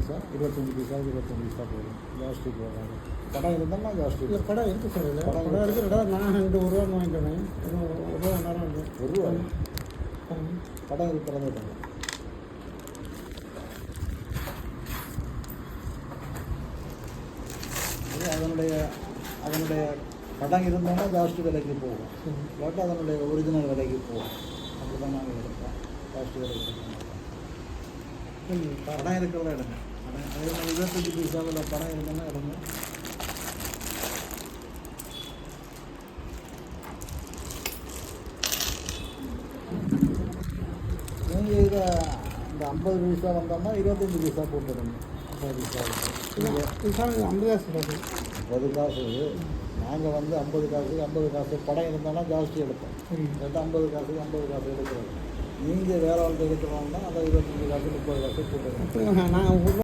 பைசா 25 பைசாவுக்கு 25 பைசா போகும், ஜாஸ்தி போகாது. படம் இருந்தால் ஜாஸ்தி இல்லை. படம் இருக்குது சார், இல்லை படம் இருக்குது. நான் 2 ரூபா வாங்கிட்டேன், ஒரு ரூபா நேரம் இல்லை. ஒரு ரூபா படம் இருக்கிறதே இல்லை. அதனுடைய படம் இருந்தோம்னா ஜாஸ்தி விலைக்கு போகும், இல்லாட்டி அதனுடைய ஒரிஜினல் விலைக்கு போகும். அப்படி தான் நாங்கள் எடுப்போம், ஜாஸ்தி விலைக்கு எடுப்போம். படம் இருக்கிறத எடுங்க. படம் அதே மாதிரி 25 பைசாவில் படம் இருந்தோம்னா எடுங்க. நீங்கள் இதை இந்த 50 பைசா வந்தோம்னா 25 பைசா போட்டுடுங்க. 50 பைசா 50 காசு போட்டு 50 காசு. நாங்கள் வந்து 50 காசுக்கு 50 காசு படம் இருந்தாலும் ஜாஸ்தி எடுப்போம். 50 காசுக்கு 50 காசு எடுக்கிறது. நீங்கள் வேறு ஆள்கிட்ட எடுக்கிறோம்னா அதை 25 காசு 30 காசு போட்டுருங்க. நாங்கள்